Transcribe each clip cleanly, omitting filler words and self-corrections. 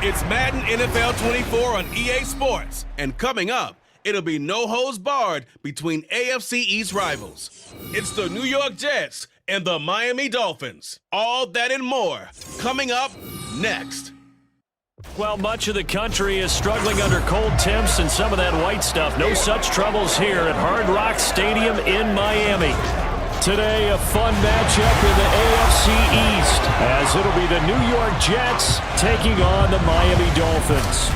It's Madden NFL 24 on EA Sports. And coming up, it'll be no holds barred between AFC East rivals. It's the New York Jets and the Miami Dolphins. All that and more coming up next. Well, much of the country is struggling under cold temps and some of that white stuff. No such troubles here at Hard Rock Stadium in Miami. Today, a fun matchup in the AFC East, as it'll be the New York Jets taking on the Miami Dolphins.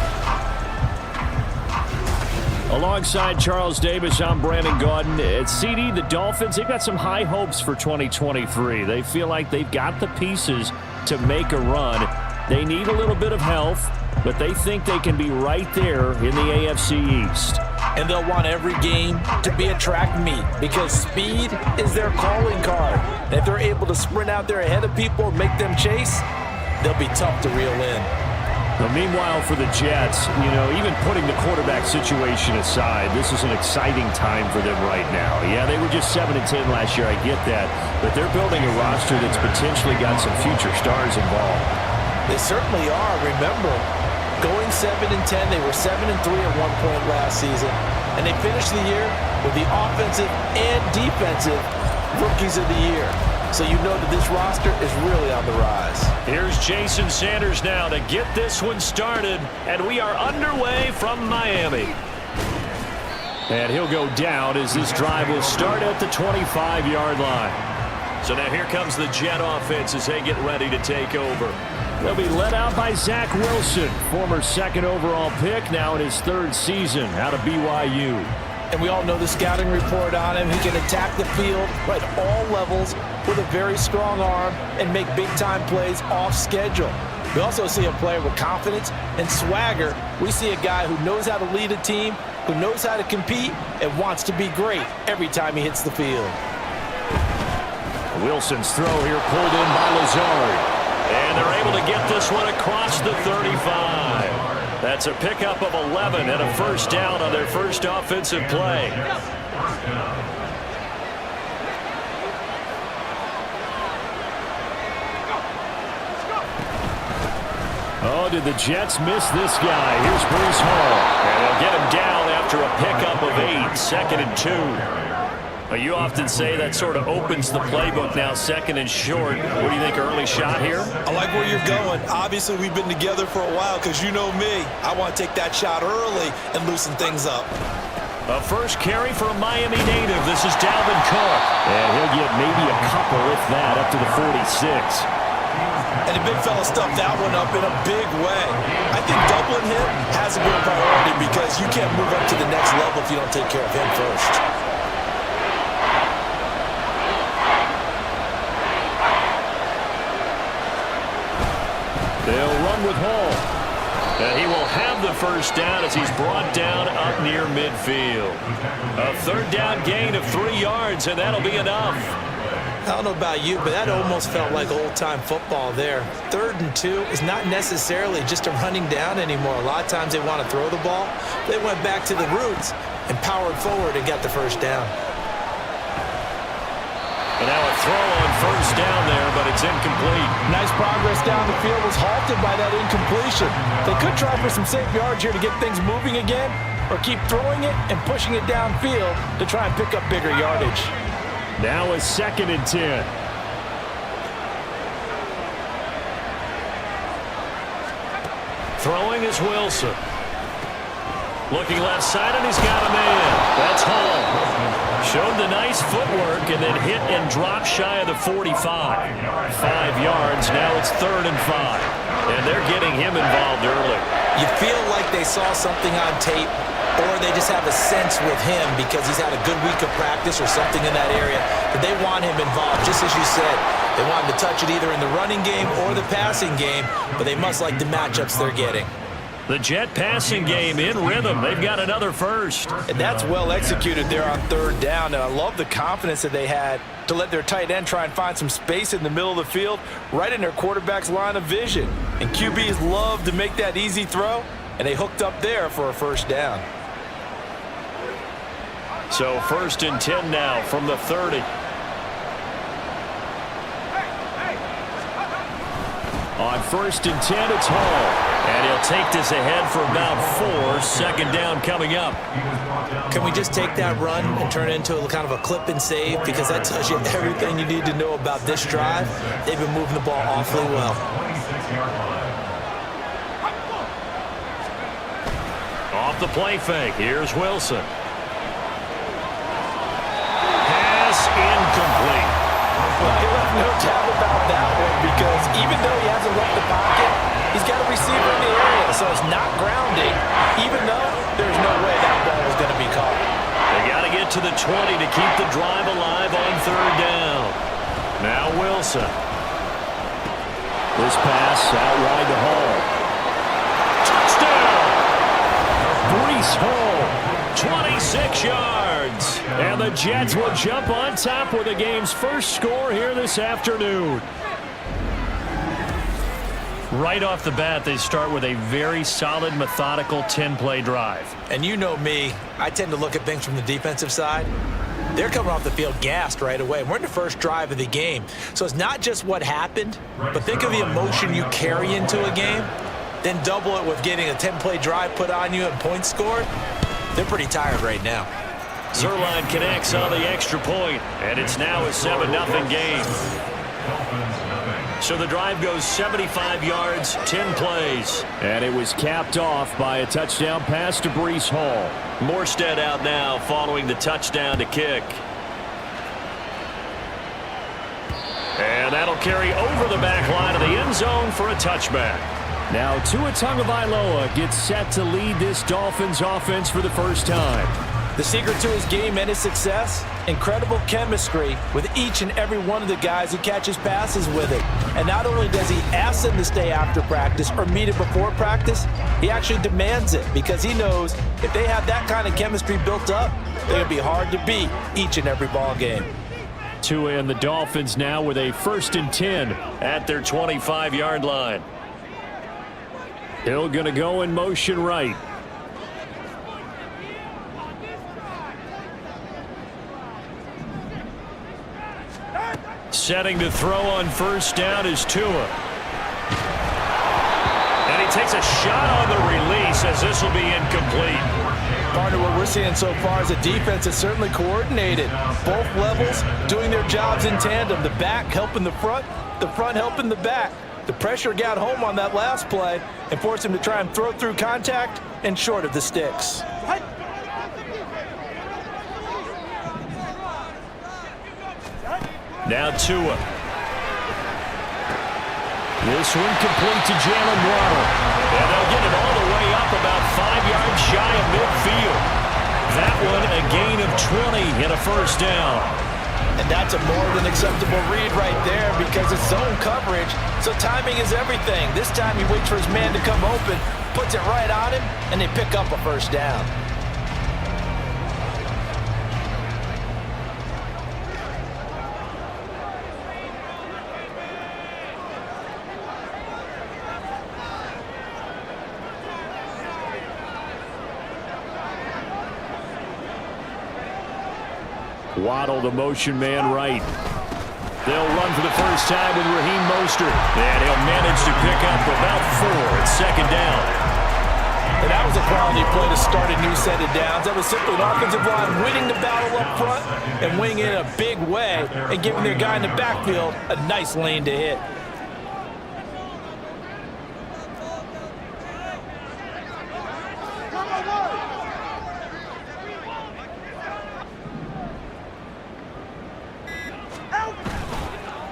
Alongside Charles Davis, I'm Brandon Gaudin. At CD, the Dolphins, they've got some high hopes for 2023. They feel like they've got the pieces to make a run. They need a little bit of health, but they think they can be right there in the AFC East. And they'll want every game to be a track meet because speed is their calling card. And if they're able to sprint out there ahead of people and make them chase, they'll be tough to reel in. Well, meanwhile, for the Jets, even putting the quarterback situation aside, this is an exciting time for them right now. Yeah, they were just 7-10 last year, I get that. But they're building a roster that's potentially got some future stars involved. They certainly are. Remember, going 7-10, they were 7-3 at one point last season, and they finished the year with the offensive and defensive rookies of the year. So you know that this roster is really on the rise. Here's Jason Sanders now to get this one started, and we are underway from Miami. And he'll go down as this drive will start at the 25-yard line. So now here comes the Jet offense as they get ready to take over. They'll be led out by Zach Wilson, former second overall pick, now in his third season out of BYU. And we all know the scouting report on him. He can attack the field at all levels with a very strong arm and make big-time plays off schedule. We also see a player with confidence and swagger. We see a guy who knows how to lead a team, who knows how to compete, and wants to be great every time he hits the field. Wilson's throw here pulled in by Lazard. And they're able to get this one across the 35. That's a pickup of 11 and a first down on their first offensive play. Oh, did the Jets miss this guy? Here's Breece Hall. And they'll get him down after a pickup of 8, 2nd and 2. Well, you often say that sort of opens the playbook now, 2nd and short. What do you think, early shot here? I like where you're going. Obviously, we've been together for a while because you know me. I want to take that shot early and loosen things up. A first carry for a Miami native. This is Dalvin Cook. And he'll get maybe a couple, if that, up to the 46. And the big fella stuffed that one up in a big way. I think doubling him has to be a priority because you can't move up to the next level if you don't take care of him first. They'll run with Hall. And he will have the first down as he's brought down up near midfield. A third down gain of 3 yards, and that'll be enough. I don't know about you, but that almost felt like old-time football there. 3rd and 2 is not necessarily just a running down anymore. A lot of times they want to throw the ball. They went back to the roots and powered forward and got the first down. And now a throw on first down there, but it's incomplete. Nice progress down the field was halted by that incompletion. They could try for some safe yards here to get things moving again, or keep throwing it and pushing it downfield to try and pick up bigger yardage. Now a 2nd and 10. Throwing is Wilson. Looking left side, and he's got a man. That's Hall. Showed the nice footwork and then hit and dropped shy of the 45. 5 yards. Now it's 3rd and 5. And they're getting him involved early. You feel like they saw something on tape, or they just have a sense with him because he's had a good week of practice or something in that area that they want him involved, just as you said. They want him to touch it either in the running game or the passing game, but they must like the matchups they're getting. The Jet passing game in rhythm. They've got another first. And that's well executed there on 3rd down. And I love the confidence that they had to let their tight end try and find some space in the middle of the field, right in their quarterback's line of vision. And QBs love to make that easy throw, and they hooked up there for a first down. So 1st and 10 now from the 30. On 1st and 10, it's Hall. And he'll take this ahead for about 4. Second down coming up. Can we just take that run and turn it into a kind of a clip and save? Because that tells you everything you need to know about this drive. They've been moving the ball awfully well. Off the play fake. Here's Wilson. Pass incomplete. Well, he left no doubt about that one because even though he hasn't left the pocket, he's got a receiver in the area, so it's not grounding, even though there's no way that ball was going to be caught. They got to get to the 20 to keep the drive alive on 3rd down. Now Wilson. This pass out wide to Hall. Touchdown! Breece Hall, 26 yards. And the Jets will jump on top with the game's first score here this afternoon. Right off the bat, they start with a very solid, methodical 10-play drive. And you know me, I tend to look at things from the defensive side. They're coming off the field gassed right away. We're in the first drive of the game. So it's not just what happened, but think of the emotion you carry into a game. Then double it with getting a 10-play drive put on you and points scored. They're pretty tired right now. Zerline connects on the extra point, and it's now a 7-0 game. So the drive goes 75 yards, 10 plays. And it was capped off by a touchdown pass to Breece Hall. Morstead out now following the touchdown to kick. And that'll carry over the back line of the end zone for a touchback. Now Tua Tagovailoa gets set to lead this Dolphins offense for the first time. The secret to his game and his success, incredible chemistry with each and every one of the guys who catches passes with it. And not only does he ask them to stay after practice or meet it before practice, he actually demands it because he knows if they have that kind of chemistry built up, they're going to be hard to beat each and every ball game. Tua and the Dolphins now with a 1st and 10 at their 25-yard line. Hill going to go in motion right. Setting to throw on 1st down is Tua. And he takes a shot on the release as this will be incomplete. Partner, what we're seeing so far is a defense that's certainly coordinated. Both levels doing their jobs in tandem. The back helping the front helping the back. The pressure got home on that last play and forced him to try and throw through contact and short of the sticks. Now Tua. This one complete to Jalen Waddle. And they'll get it all the way up about 5 yards shy of midfield. That one a gain of 20 and a 1st down. And that's a more than acceptable read right there because it's zone coverage, so timing is everything. This time he waits for his man to come open, puts it right on him, and they pick up a 1st down. Waddle, the motion man right. They'll run for the first time with Raheem Mostert. And he'll manage to pick up about 4 at 2nd down. And that was a quality play to start a new set of downs. That was simply an offensive line winning the battle up front and winning it in a big way and giving their guy in the backfield a nice lane to hit.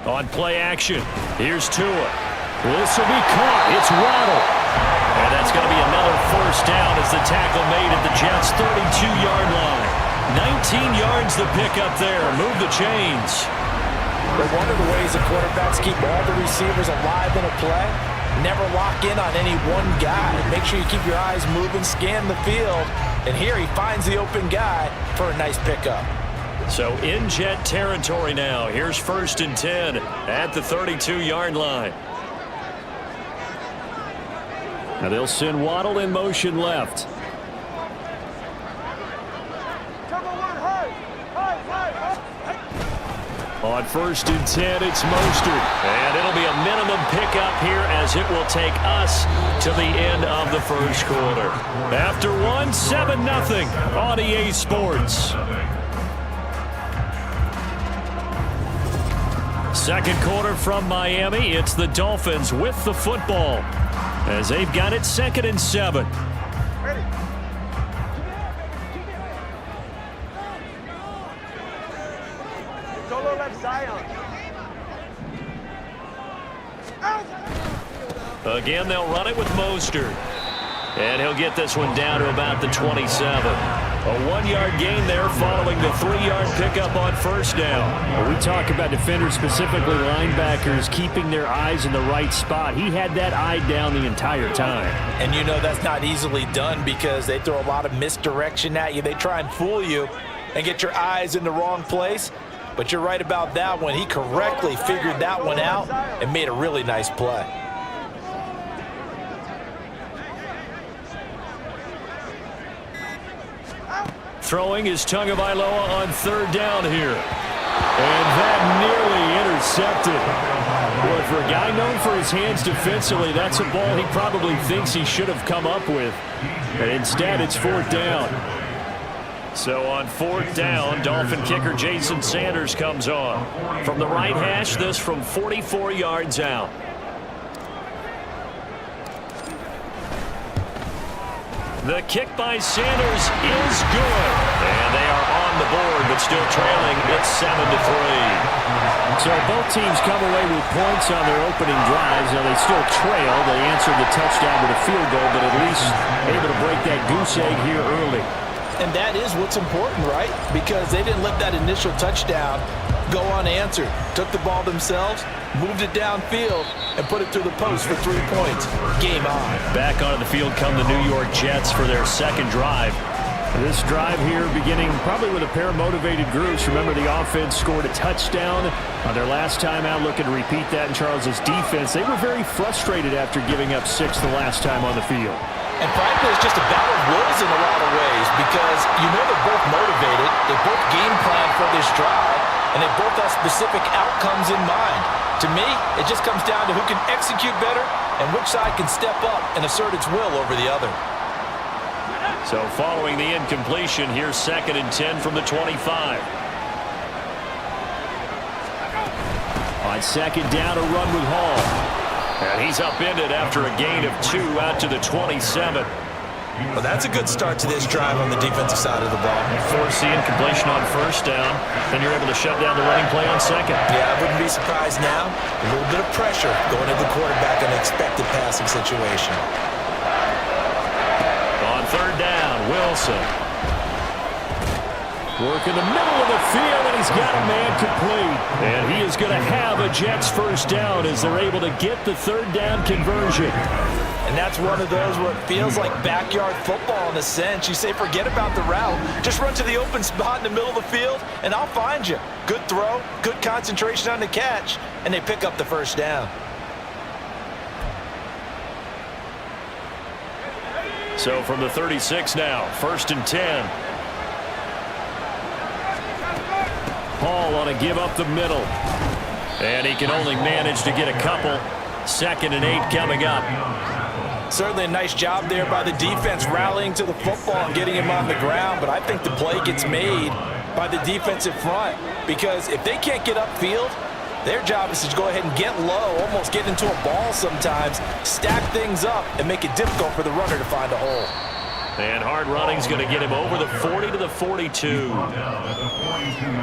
On play action, here's Tua. This will be caught. It's Waddle. And that's going to be another 1st down as the tackle made at the Jets' 32-yard line. 19 yards to pick up there. Move the chains. But one of the ways the quarterbacks keep all the receivers alive in a play, never lock in on any one guy. Make sure you keep your eyes moving, scan the field. And here he finds the open guy for a nice pickup. So in Jet territory now. Here's 1st and 10 at the 32-yard line. Now they'll send Waddle in motion left. On 1st and 10, it's Mostert. And it'll be a minimum pickup here as it will take us to the end of the first quarter. After one, 7-0 on EA Sports. Second quarter from Miami. It's the Dolphins with the football as they've got it 2nd and 7. Again, they'll run it with Mostert. And he'll get this one down to about the 27. A 1-yard gain there following the 3-yard pickup on 1st down. When we talk about defenders, specifically linebackers, keeping their eyes in the right spot. He had that eye down the entire time. And you know that's not easily done because they throw a lot of misdirection at you. They try and fool you and get your eyes in the wrong place. But you're right about that one. He correctly figured that one out and made a really nice play. Throwing is Tagovailoa on 3rd down here. And that nearly intercepted. Boy, for a guy known for his hands defensively, that's a ball he probably thinks he should have come up with. And instead, it's 4th down. So on 4th down, Dolphin kicker Jason Sanders comes on. From the right hash, this from 44 yards out. The kick by Sanders is good. And they are on the board, but still trailing. It's 7-3. So both teams come away with points on their opening drives. Now they still trail. They answered the touchdown with a field goal, but at least able to break that goose egg here early. And that is what's important, right? Because they didn't let that initial touchdown go unanswered. Took the ball themselves, moved it downfield, and put it through the post for 3 points. Game on. Back onto the field come the New York Jets for their second drive. This drive here beginning probably with a pair of motivated groups. Remember, the offense scored a touchdown on their last time out, looking to repeat that in Charles's defense. They were very frustrated after giving up 6 the last time on the field. And frankly, it's just a battle of wills in a lot of ways because you know they're both motivated. They both game plan for this drive, and they both have specific outcomes in mind. To me, it just comes down to who can execute better and which side can step up and assert its will over the other. So following the incompletion, here's 2nd and 10 from the 25. On 2nd down, a run with Hall. And he's upended after a gain of 2 out to the 27. Well, that's a good start to this drive on the defensive side of the ball. Force the incompletion on 1st down, then you're able to shut down the running play on 2nd. Yeah, I wouldn't be surprised now. A little bit of pressure going into the quarterback in an expected passing situation. On 3rd down, Wilson. Work in the middle of the field, and he's got a man complete. And he is going to have a Jets 1st down as they're able to get the 3rd down conversion. And that's one of those where it feels like backyard football in a sense. You say forget about the route. Just run to the open spot in the middle of the field, and I'll find you. Good throw, good concentration on the catch, and they pick up the 1st down. So from the 36 now, 1st and 10. Hall on a give up the middle. And he can only manage to get a couple. 2nd and 8 coming up. Certainly a nice job there by the defense rallying to the football and getting him on the ground, but I think the play gets made by the defensive front because if they can't get upfield, their job is to go ahead and get low, almost get into a ball sometimes, stack things up, and make it difficult for the runner to find a hole. And hard running's going to get him over the 40 to the 42.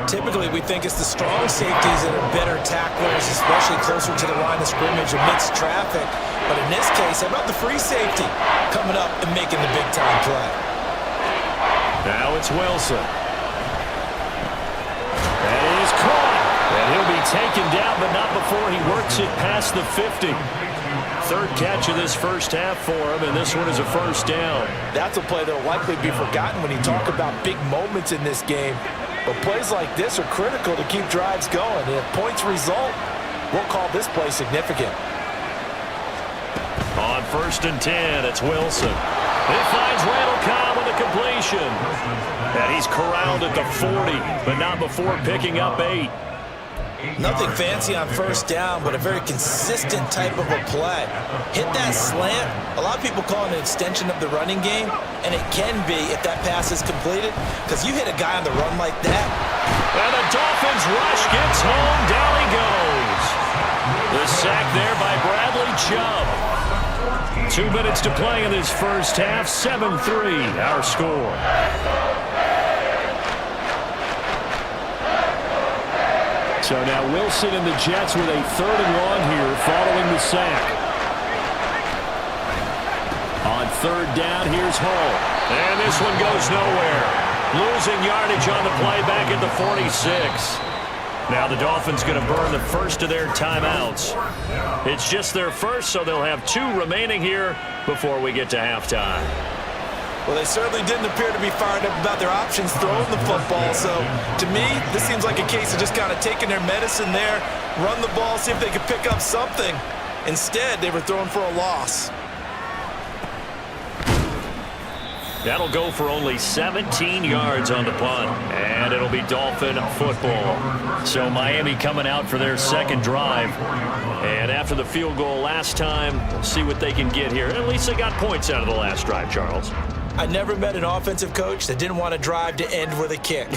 Typically, we think it's the strong safeties that are better tacklers, especially closer to the line of scrimmage amidst traffic. But in this case, how about the free safety coming up and making the big-time play? Now it's Wilson. That is caught. And he'll be taken down, but not before he works it past the 50. 3rd catch of this 1st half for him, and this one is a 1st down. That's a play that will likely be forgotten when you talk about big moments in this game. But plays like this are critical to keep drives going. And if points result, we'll call this play significant. On 1st and 10, it's Wilson. He finds Randall Cobb with a completion. And he's corralled at the 40, but not before picking up 8. Nothing fancy on first down, but a very consistent type of a play. Hit that slant. A lot of people call it an extension of the running game, and it can be if that pass is completed, because you hit a guy on the run like that. And the Dolphins rush gets home. Down he goes. The sack there by Bradley Chubb. 2 minutes to play in this first half. 7-3 our score. So now Wilson and the Jets with a 3rd and long here following the sack. On 3rd down, here's Hull. And this one goes nowhere. Losing yardage on the play back at the 46. Now the Dolphins going to burn the first of their timeouts. It's just their first, so they'll have 2 remaining here before we get to halftime. Well, they certainly didn't appear to be fired up about their options throwing the football. So, to me, this seems like a case of just kind of taking their medicine there, run the ball, see if they could pick up something. Instead, they were throwing for a loss. That'll go for only 17 yards on the punt, and it'll be Dolphin football. So Miami coming out for their second drive, and after the field goal last time, we'll see what they can get here. At least they got points out of the last drive, Charles. I never met an offensive coach that didn't want to drive to end with a kick.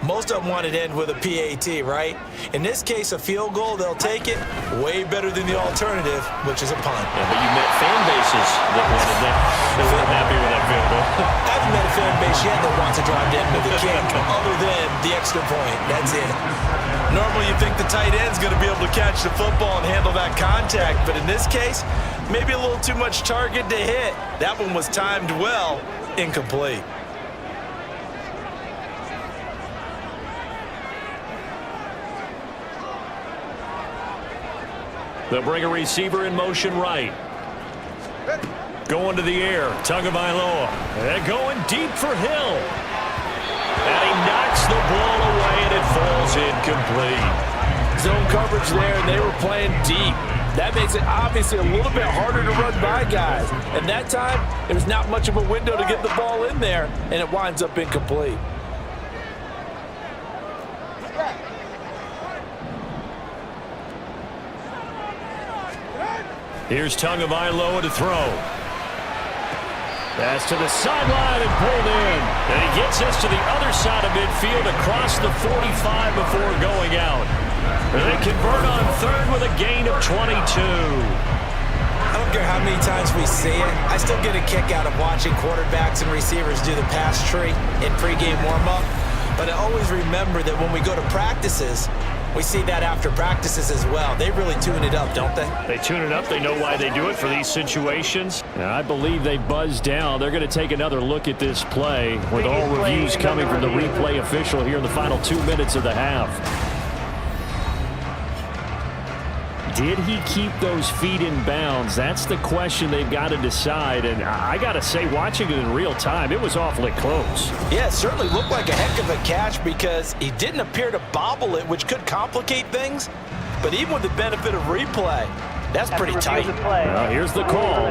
Most of them wanted to end with a PAT, right? In this case, a field goal, they'll take it. Way better than the alternative, which is a punt. Yeah, but you met fan bases that wanted that. They weren't happy with that field goal. I haven't met a fan base yet that wants to drive to end with a kick, other than the extra point. That's it. Normally, you think the tight end's going to be able to catch the football and handle that contact, but in this case, maybe a little too much target to hit. That one was timed well, incomplete. They'll bring a receiver in motion right. Going to the air, Tagovailoa. And going deep for Hill. And he knocks the ball away, and it falls incomplete. Zone coverage there, and they were playing deep. That makes it obviously a little bit harder to run by guys. And that time, there was not much of a window to get the ball in there, and it winds up incomplete. Here's Tagovailoa to throw. Pass to the sideline and pulled in. And he gets us to the other side of midfield across the 45 before going out. And they convert on 3rd with a gain of 22. I don't care how many times we see it. I still get a kick out of watching quarterbacks and receivers do the pass tree in pregame warm-up. But I always remember that when we go to practices, we see that after practices as well. They really tune it up, don't they? They tune it up. They know why they do it for these situations. And I believe they buzzed down. They're going to take another look at this play with all reviews coming from the replay official here in the final 2 minutes of the half. Did he keep those feet in bounds? That's the question they've got to decide. And I got to say, watching it in real time, it was awfully close. Yeah, it certainly looked like a heck of a catch because he didn't appear to bobble it, which could complicate things. But even with the benefit of replay, that's pretty tight. Well, here's the call.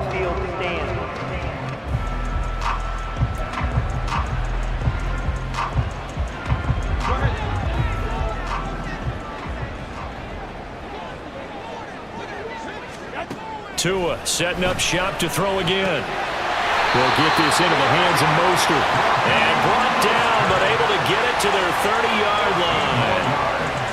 Tua setting up shop to throw again. They'll get this into the hands of Mostert. And brought down, but able to get it to their 30-yard line.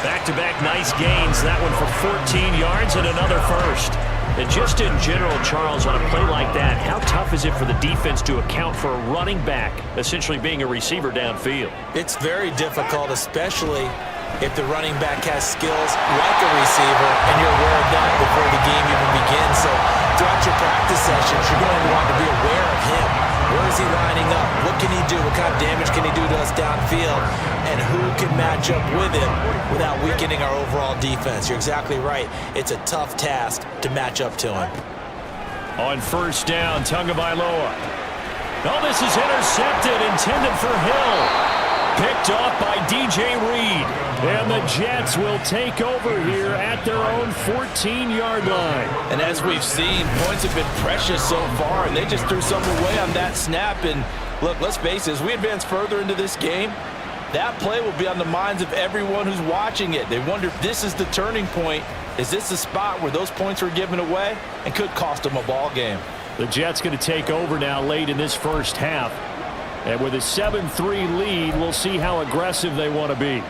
Back-to-back nice gains. That one for 14 yards and another first. And just in general, Charles, on a play like that, how tough is it for the defense to account for a running back essentially being a receiver downfield? It's very difficult, especially if the running back has skills like a receiver and you're aware of that before the game even begins. So throughout your practice sessions, you're going to want to be aware of him. Where is he lining up? What can he do? What kind of damage can he do to us downfield? And who can match up with him without weakening our overall defense? You're exactly right. It's a tough task to match up to him. On first down, Tagovailoa. Oh, this is intercepted, intended for Hill. Picked off by DJ Reed. And the Jets will take over here at their own 14-yard line. And as we've seen, points have been precious so far, and they just threw something away on that snap. And look, let's face it, as we advance further into this game, That play will be on the minds of everyone who's watching it. They wonder if this is the turning point. Is this the spot where those points were given away and could cost them a ball game? The Jets going to take over now late in this first half. And with a 7-3 lead, we'll see how aggressive they want to be.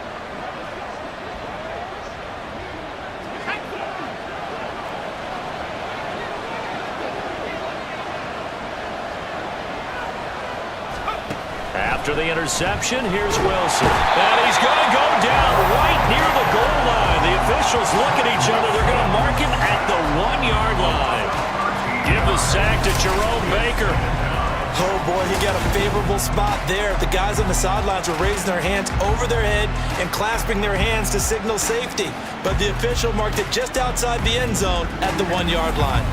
After the interception, here's Wilson. And he's going to go down right near the goal line. The officials look at each other. They're going to mark him at the 1-yard line. Give the sack to Jerome Baker. Oh, boy, he got a favorable spot there. The guys on the sidelines were raising their hands over their head and clasping their hands to signal safety. But the official marked it just outside the end zone at the 1-yard line.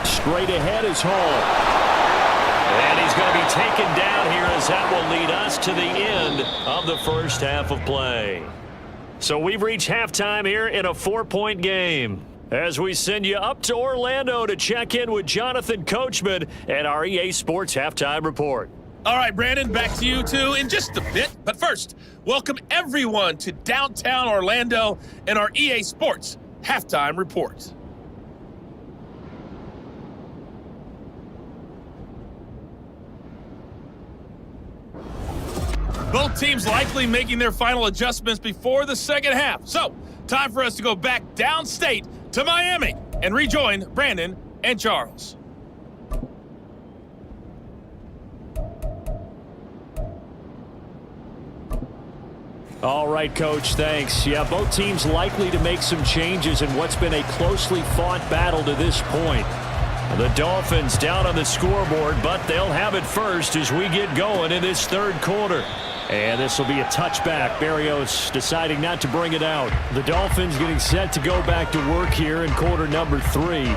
Straight ahead is Hall. And he's going to be taken down here as that will lead us to the end of the first half of play. So we've reached halftime here in a 4-point game. As we send you up to Orlando to check in with Jonathan Coachman and our EA Sports Halftime Report. All right, Brandon, back to you two in just a bit. But first, welcome everyone to downtown Orlando and our EA Sports Halftime Report. Both teams likely making their final adjustments before the second half. So, time for us to go back downstate to Miami and rejoin Brandon and Charles. All right, Coach, thanks. Yeah, both teams likely to make some changes in what's been a closely fought battle to this point. The Dolphins down on the scoreboard, but they'll have it first as we get going in this third quarter. And this will be a touchback. Berrios deciding not to bring it out. The Dolphins getting set to go back to work here in quarter number 3.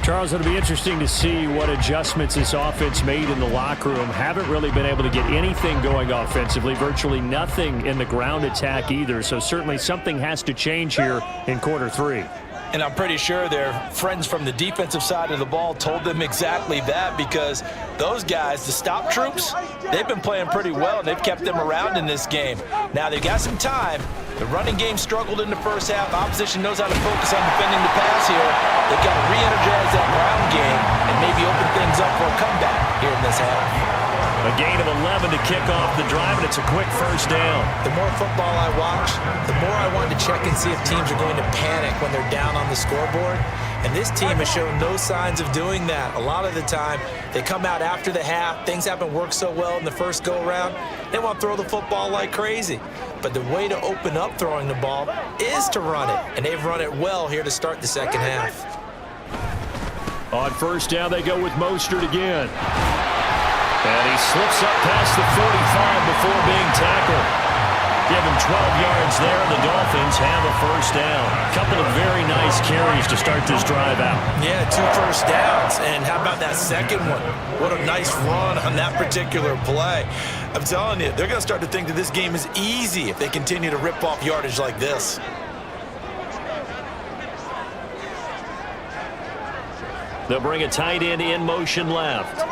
Charles, it'll be interesting to see what adjustments this offense made in the locker room. Haven't really been able to get anything going offensively, virtually nothing in the ground attack either. So certainly something has to change here in quarter 3. And I'm pretty sure their friends from the defensive side of the ball told them exactly that, because those guys, the stop troops, they've been playing pretty well, and they've kept them around in this game. Now, they've got some time. The running game struggled in the first half. Opposition knows how to focus on defending the pass here. They've got to re-energize that ground game and maybe open things up for a comeback here in this half. A gain of 11 to kick off the drive, and it's a quick first down. The more football I watch, the more I want to check and see if teams are going to panic when they're down on the scoreboard. And this team has shown no signs of doing that. A lot of the time, they come out after the half. Things haven't worked so well in the first go-around. They want to throw the football like crazy. But the way to open up throwing the ball is to run it. And they've run it well here to start the second half. On first down, they go with Mostert again. And he slips up past the 45 before being tackled. Give him 12 yards there. The Dolphins have a first down. Couple of very nice carries to start this drive out. Yeah, 2 first downs. And how about that second one? What a nice run on that particular play. I'm telling you, they're going to start to think that this game is easy if they continue to rip off yardage like this. They'll bring a tight end in motion left.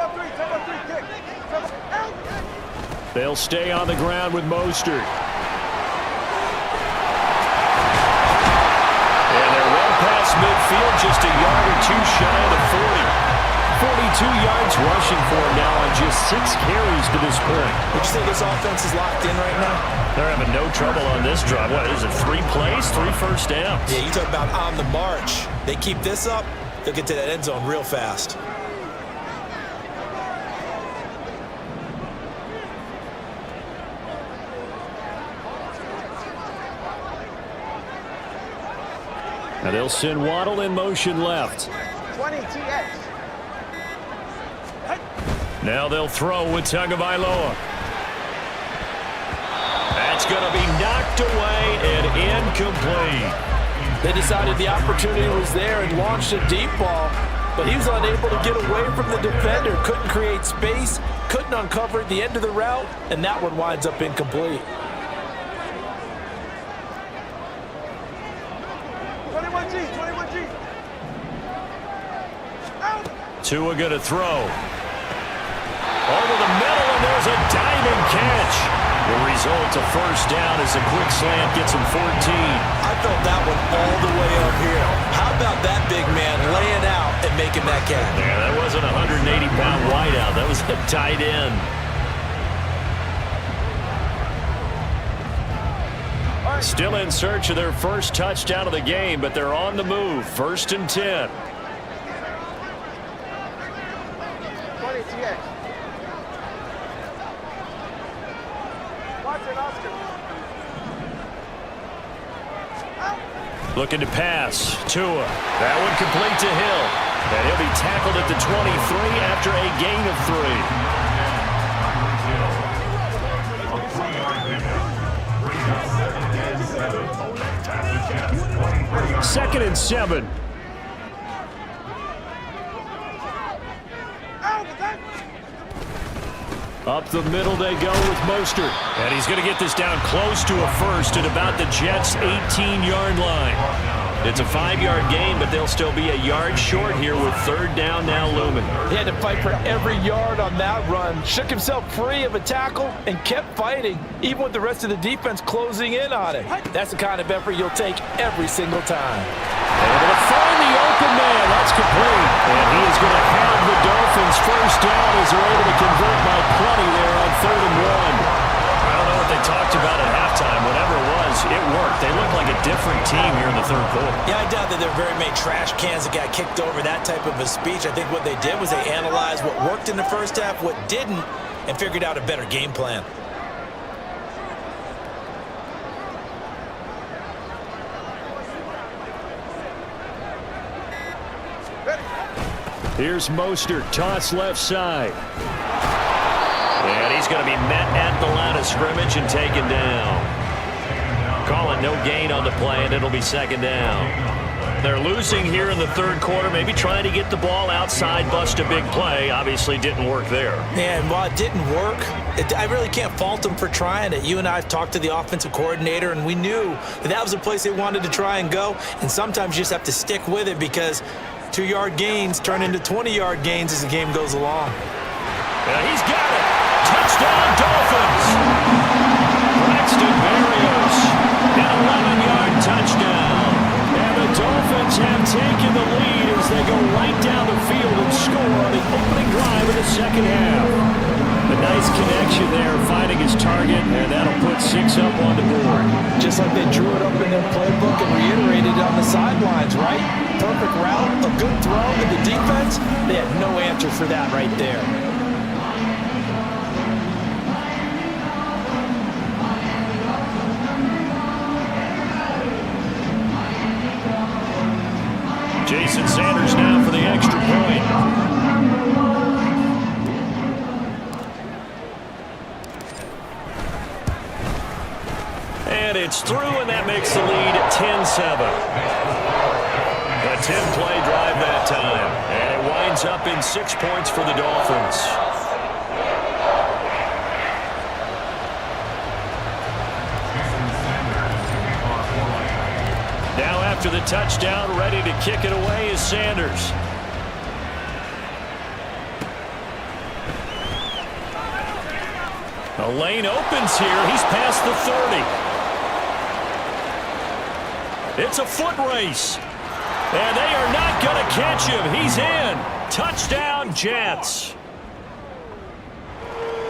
They'll stay on the ground with Mostert. And they're well past midfield, just a yard or two shy of the 40. 42 yards rushing for him now on just 6 carries to this point. Would you say this offense is locked in right now? They're having no trouble on this drive. What is it, 3 plays, 3 first downs? Yeah, you talk about on the march. They keep this up, they'll get to that end zone real fast. Now they'll send Waddle in motion left. 20 TX. Now they'll throw with Tagovailoa. That's going to be knocked away and incomplete. They decided the opportunity was there and launched a deep ball, but he was unable to get away from the defender. Couldn't create space, couldn't uncover the end of the route, and that one winds up incomplete. Tua going to throw. Over the middle, and there's a diving catch. The result, a first down as a quick slant gets him 14. I felt that one all the way up here. How about that big man laying out and making that catch? Yeah, that wasn't a 180-pound wideout. That was a tight end. Still in search of their first touchdown of the game, but they're on the move. 1st and 10. Looking to pass. Tua. That one complete to Hill. And he'll be tackled at the 23 after a gain of 3. 2nd and 7. Up the middle they go with Mostert. And he's going to get this down close to a first at about the Jets' 18-yard line. It's a 5-yard gain, but they'll still be a yard short here with 3rd down now looming. He had to fight for every yard on that run. Shook himself free of a tackle and kept fighting, even with the rest of the defense closing in on it. That's the kind of effort you'll take every single time. Able to find the open man. That's complete. And he is going to have the Dolphins first down as they're able to convert by plenty there on 3rd and 1. I don't know what they talked about at halftime. Whatever it was, it worked. They looked like a different team here in the 3rd quarter. Yeah, I doubt that there are very many trash cans that got kicked over that type of a speech. I think what they did was they analyzed what worked in the first half, what didn't, and figured out a better game plan. Here's Mostert, toss left side. And he's going to be met at the line of scrimmage and taken down. Calling no gain on the play, and it'll be 2nd down. They're losing here in the 3rd quarter, maybe trying to get the ball outside, bust a big play. Obviously didn't work there. And while it didn't work, I really can't fault them for trying it. You and I have talked to the offensive coordinator, and we knew that was a place they wanted to try and go. And sometimes you just have to stick with it because 2-yard gains turn into 20-yard gains as the game goes along. Yeah, he's got it. Touchdown, Dolphins. Braxton Berrios, an 11-yard touchdown. And the Dolphins have taken the lead as they go right down the field and score on the opening drive of the 2nd half. A nice connection there, finding his target, and that'll put 6 up on the board. Just like they drew it up in their playbook and reiterated it on the sidelines, right? Perfect route, a good throw to the defense. They had no answer for that right there. Jason Sanders now for the extra point. And it's through, and that makes the lead 10-7. A 10-play drive that time. And it winds up in 6 points for the Dolphins. Now after the touchdown, ready to kick it away is Sanders. A lane opens here. He's past the 30. It's a foot race. And they are not going to catch him. He's in. Touchdown, Jets.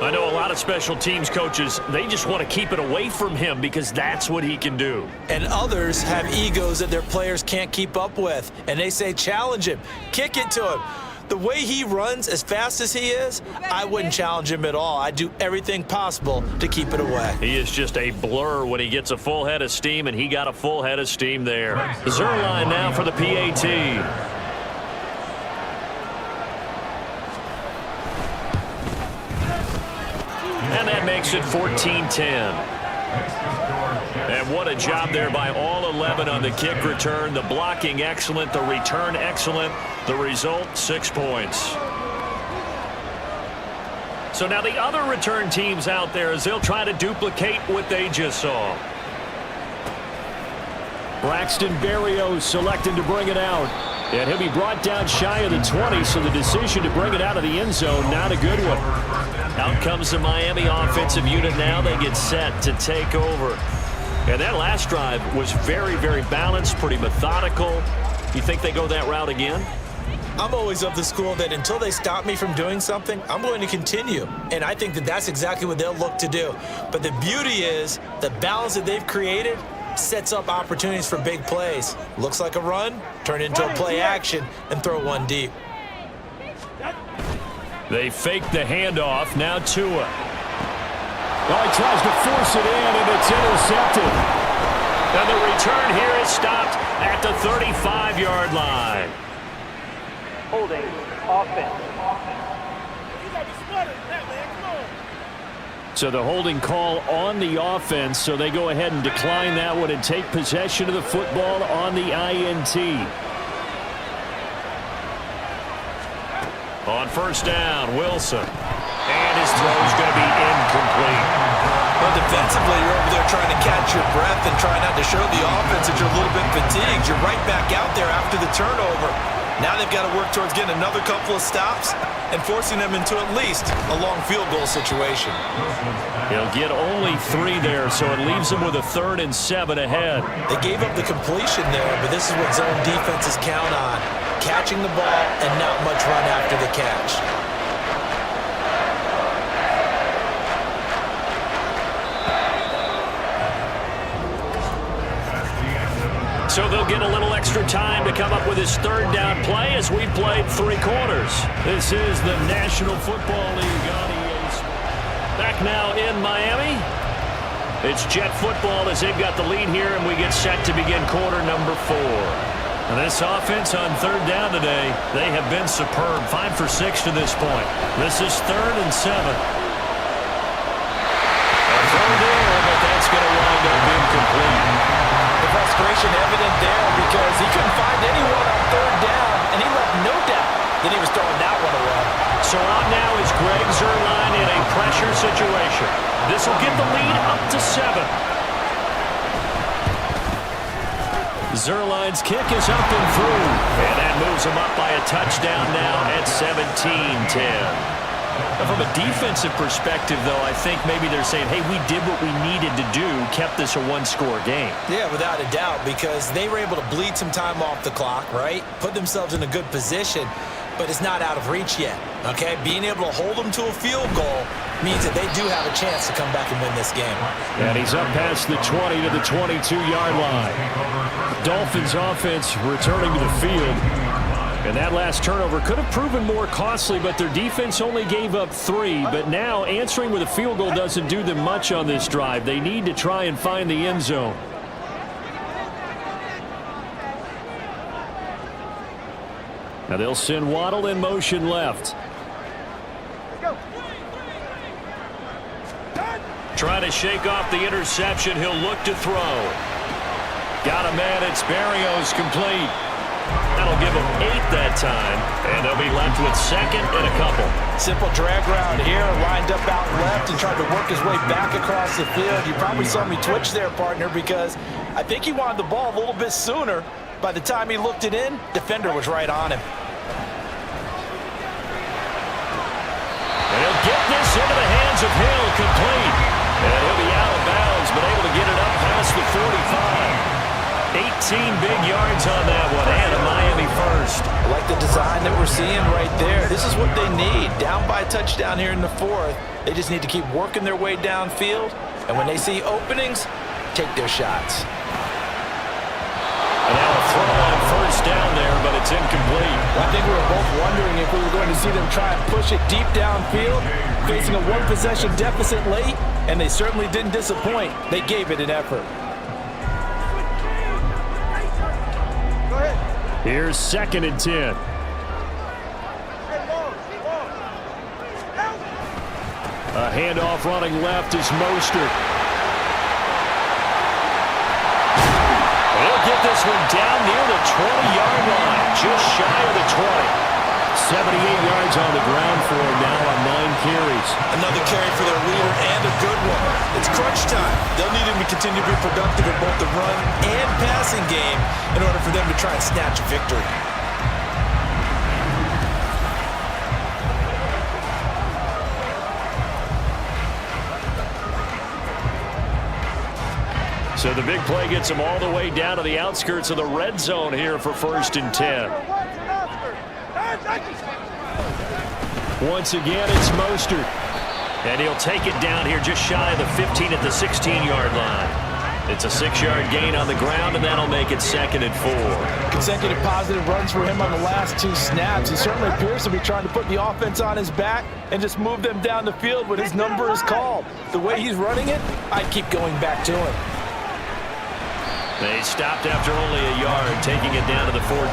I know a lot of special teams coaches, they just want to keep it away from him because that's what he can do. And others have egos that their players can't keep up with. And they say, challenge him. Kick it to him. The way he runs as fast as he is, I wouldn't challenge him at all. I'd do everything possible to keep it away. He is just a blur when he gets a full head of steam, and he got a full head of steam there. Zerline now for the PAT. And that makes it 14-10. And what a job there by all 11 on the kick return. The blocking excellent, the return excellent. The result, 6 points. So now the other return teams out there as they'll try to duplicate what they just saw. Braxton Berrios selecting to bring it out. And he'll be brought down shy of the 20, so the decision to bring it out of the end zone, not a good one. Out comes the Miami offensive unit now. They get set to take over. And that last drive was very, very balanced, pretty methodical. You think they go that route again? I'm always of the school that until they stop me from doing something, I'm going to continue. And I think that that's exactly what they'll look to do. But the beauty is the balance that they've created sets up opportunities for big plays. Looks like a run, turn into a play action, and throw one deep. They fake the handoff. Now Tua. Well, he tries to force it in, and it's intercepted. And the return here is stopped at the 35-yard line. Holding offense. So the holding call on the offense, so they go ahead and decline that one and take possession of the football on the INT. On first down, Wilson. And his throw is going to be incomplete. Well, defensively, you're over there trying to catch your breath and try not to show the offense that you're a little bit fatigued. You're right back out there after the turnover. Now they've got to work towards getting another couple of stops and forcing them into at least a long field goal situation. He'll get only 3 there, so it leaves them with a 3rd and 7 ahead. They gave up the completion there, but this is what zone defenses count on. Catching the ball and not much run after the catch. So they'll get a little extra time to come up with his 3rd down play as we've played 3 quarters. This is the National Football League on EA Sports. Back now in Miami. It's Jet football as they've got the lead here, and we get set to begin quarter number 4. And this offense on 3rd down today, they have been superb. 5 for 6 to this point. This is 3rd and 7. A throw there, but that's going to wind up incomplete. The frustration evident there because he couldn't find anyone on 3rd down, and he left no doubt that he was throwing that one away. So on now is Greg Zuerlein in a pressure situation. This will get the lead up to 7. Zuerlein's kick is up and through, and that moves him up by a touchdown now at 17-10. From a defensive perspective, though, I think maybe they're saying, hey, we did what we needed to do, kept this a 1-score game. Yeah, without a doubt, because they were able to bleed some time off the clock, right? Put themselves in a good position, but it's not out of reach yet, okay? Being able to hold them to a field goal means that they do have a chance to come back and win this game. And he's up past the 20 to the 22-yard line. Dolphins offense returning to the field. And that last turnover could have proven more costly, but their defense only gave up 3. But now answering with a field goal doesn't do them much on this drive. They need to try and find the end zone. Now they'll send Waddle in motion left. Trying to shake off the interception. He'll look to throw. Got a man. It's Berrios complete. That'll give him 8 that time, and they'll be left with 2nd and a couple. Simple drag route here, lined up out left and tried to work his way back across the field. You probably saw me twitch there, partner, because I think he wanted the ball a little bit sooner. By the time he looked it in, defender was right on him. And he'll get this into the hands of Hill, complete. And he'll be out of bounds, but able to get it up past the 45. 18 big yards on that one, and a Miami first. I like the design that we're seeing right there. This is what they need. Down by a touchdown here in the 4th. They just need to keep working their way downfield, and when they see openings, take their shots. And now a throw on first down there, but it's incomplete. I think we were both wondering if we were going to see them try and push it deep downfield, facing a 1-possession deficit late, and they certainly didn't disappoint. They gave it an effort. Here's 2nd and 10. A handoff running left is Mostert. He'll get this one down near the 20-yard line, just shy of the 20. 78 yards on the ground for him now on 9 carries. Another carry for their leader and a good one. It's crunch time. They'll need him to continue to be productive in both the run and passing game in order for them to try and snatch a victory. So the big play gets them all the way down to the outskirts of the red zone here for 1st and 10. Once again, it's Mostert. And he'll take it down here just shy of the 15 at the 16-yard line. It's a 6-yard gain on the ground, and that'll make it 2nd and 4. Consecutive positive runs for him on the last 2 snaps. He certainly appears to be trying to put the offense on his back and just move them down the field when his number is called. The way he's running it, I'd keep going back to him. They stopped after only a yard, taking it down to the 14.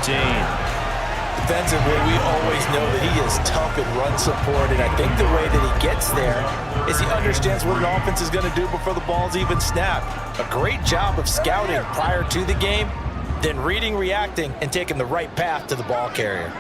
Defensively, we always know that he is tough in run support, and I think the way that he gets there is he understands what an offense is going to do before the ball's even snapped. A great job of scouting prior to the game, then reading, reacting, and taking the right path to the ball carrier.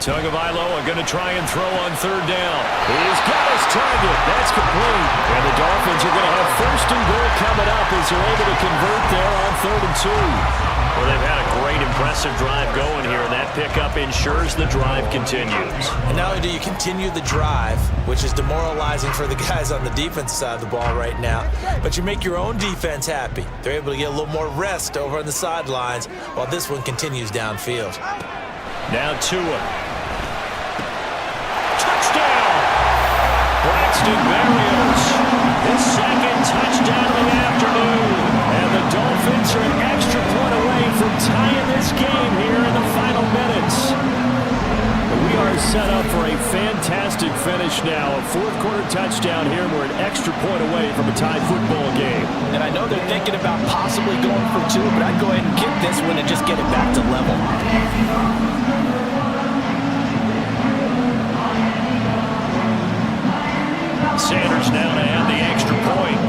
Tagovailoa going to try and throw on 3rd down. He's got his target. That's complete. And the Dolphins are going to have 1st and goal coming up as they're able to convert there on 3rd and 2. Well, they've had a great, impressive drive going here, and that pickup ensures the drive continues. And not only do you continue the drive, which is demoralizing for the guys on the defense side of the ball right now, but you make your own defense happy. They're able to get a little more rest over on the sidelines while this one continues downfield. Now Tua. Touchdown! Braxton Berrios, his 2nd touchdown of the afternoon. And the Dolphins are an extra point away from tying this game here in the final minutes. We are set up for a fantastic finish now. A 4th-quarter touchdown here. We're an extra point away from a tied football game. And I know they're thinking about possibly going for 2, but I'd go ahead and kick this one and just get it back to level. Sanders now to add the extra point.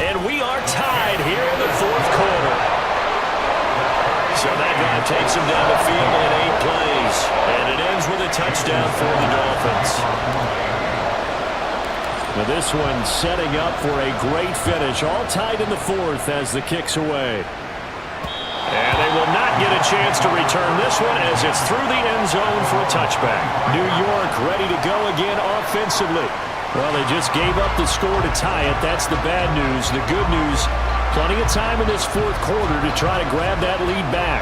And we are tied here in the 4th quarter. So that drive takes him down the field in 8 plays. And it ends with a touchdown for the Dolphins. Now this one setting up for a great finish. All tied in the 4th as the kick's away. And they will not get a chance to return this one as it's through the end zone for a touchback. New York ready to go again offensively. Well, they just gave up the score to tie it. That's the bad news. The good news, plenty of time in this 4th quarter to try to grab that lead back.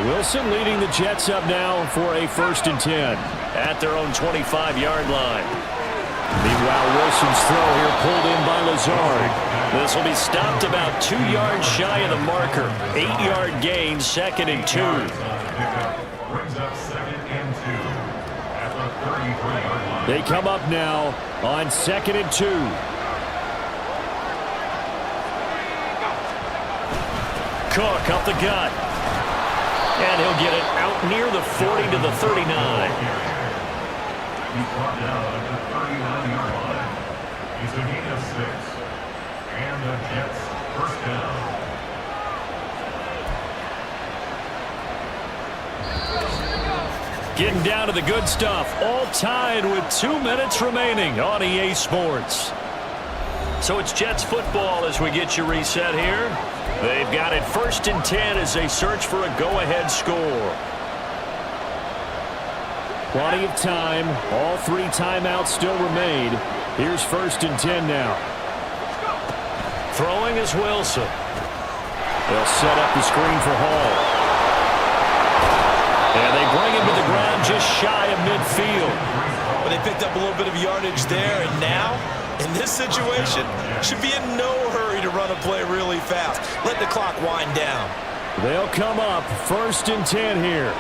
Wilson leading the Jets up now for a 1st and 10 at their own 25-yard line. Meanwhile, Wilson's throw here pulled in by Lazard. This will be stopped about 2 yards shy of the marker. 8-yard gain, 2nd and 2. They come up now on 2nd and 2. Cook up the gut. And he'll get it out near the 40 to the 39. He's brought down at the 39-yard line. He's a gain of 6. And the Jets 1st down. Getting down to the good stuff. All tied with 2 minutes remaining on EA Sports. So it's Jets football as we get you reset here. They've got it 1st and 10 as they search for a go-ahead score. Plenty of time. All 3 timeouts still remain. Here's 1st and 10 now. Throwing is Wilson. They'll set up the screen for Hall. And they bring him to the ground just shy of midfield. But they picked up a little bit of yardage there, and now, in this situation, should be in no hurry to run a play really fast. Let the clock wind down. They'll come up 1st and 10 here.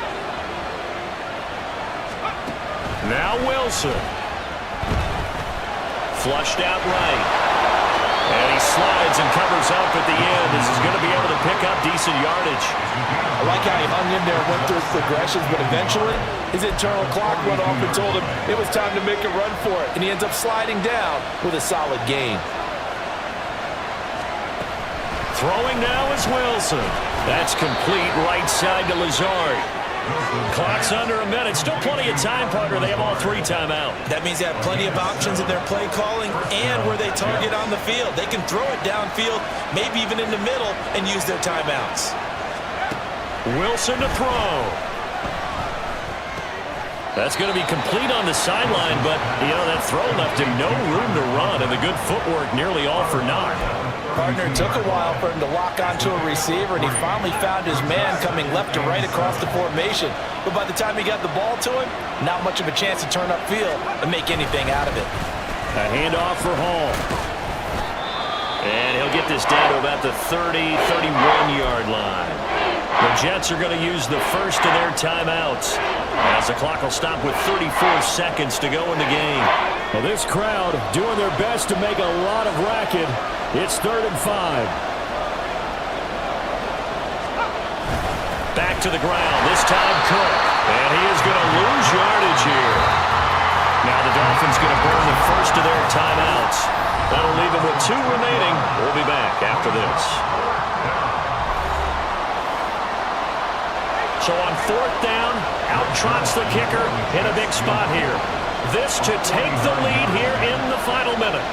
Now Wilson. Flushed out right. And he slides and covers up at the end. This is going to be able to pick up decent yardage. I like how he hung in there, went through his progressions, but eventually his internal clock went off and told him it was time to make a run for it. And he ends up sliding down with a solid gain. Throwing now is Wilson. That's complete right side to Lazard. Clock's under a minute. Still plenty of time, partner. They have all 3 timeouts. That means they have plenty of options in their play calling and where they target on the field. They can throw it downfield, maybe even in the middle, and use their timeouts. Wilson to throw. That's going to be complete on the sideline, but, that throw left him no room to run, and the good footwork nearly all for naught. Partner, took a while for him to lock onto a receiver, and he finally found his man coming left to right across the formation. But by the time he got the ball to him, not much of a chance to turn upfield and make anything out of it. A handoff for Hall. And he'll get this down to about the 30, 31-yard line. The Jets are going to use the first of their timeouts, as the clock will stop with 34 seconds to go in the game. Well, this crowd doing their best to make a lot of racket. It's 3rd and 5. Back to the ground, this time Cook. And he is going to lose yardage here. Now the Dolphins going to burn the first of their timeouts. That'll leave them with 2 remaining. We'll be back after this. So on 4th down, out trots the kicker in a big spot here. This to take the lead here in the final minute.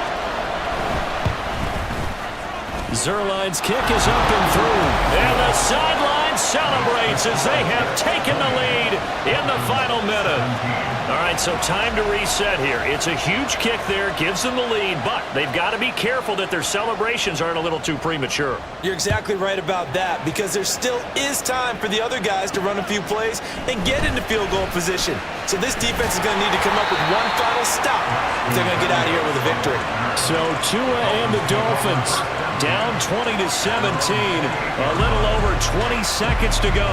Zerline's kick is up and through. And the sideline celebrates as they have taken the lead in the final minute. All right, so time to reset here. It's a huge kick there, gives them the lead, but they've got to be careful that their celebrations aren't a little too premature. You're exactly right about that, because there still is time for the other guys to run a few plays and get into field goal position. So this defense is going to need to come up with one final stop if they're going to get out of here with a victory. So Tua and the Dolphins down 20-17, a little over 20 seconds to go.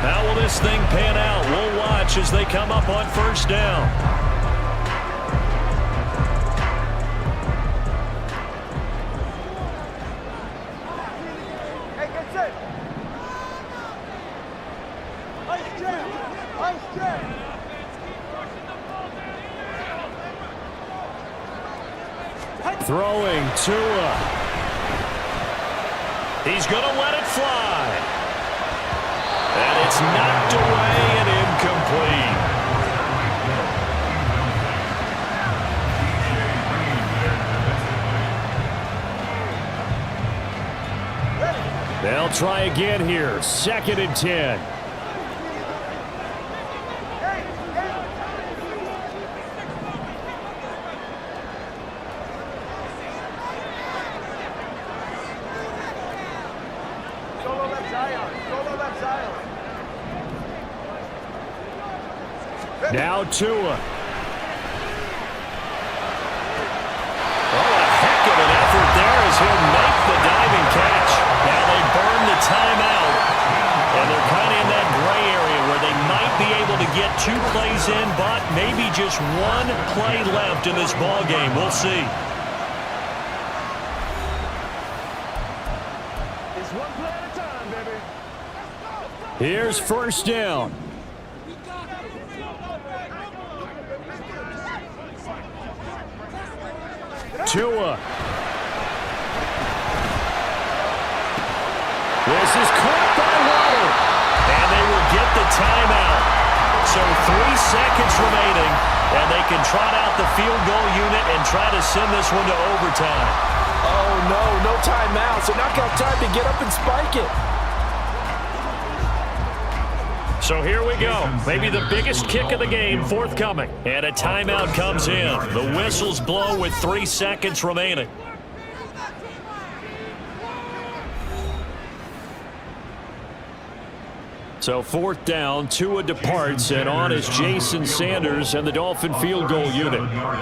How will this thing pan out? We'll watch as they come up on 1st down. Hey, get set. Ice jam. Ice jam. throwing Tua. He's going to let it fly. And it's knocked away and incomplete. They'll try again here. 2nd and 10. Now Tua. Oh, a heck of an effort there as he'll make the diving catch. Now they burn the timeout, and they're kind of in that gray area where they might be able to get 2 plays in, but maybe just 1 play left in this ball game. We'll see. It's 1 play at a time, baby. Here's 1st down. Tua. This is caught by Waddle. And they will get the timeout. So 3 seconds remaining, and they can trot out the field goal unit and try to send this one to overtime. Oh, no timeout. So not got time to get up and spike it. So here we go. Maybe the biggest kick of the game forthcoming. And a timeout comes in. The whistles blow with 3 seconds remaining. So 4th down, Tua departs, and on is Jason Sanders and the Dolphin field goal unit.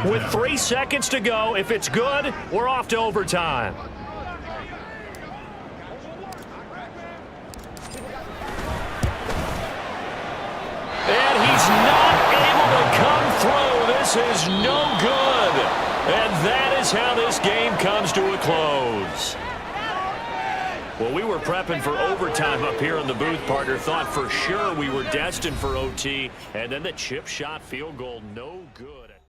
With 3 seconds to go, if it's good, we're off to overtime. And he's not able to come through. This is no good. And that is how this game comes to a close. Well, we were prepping for overtime up here in the booth, partner. Thought for sure we were destined for OT. And then the chip shot field goal, no good.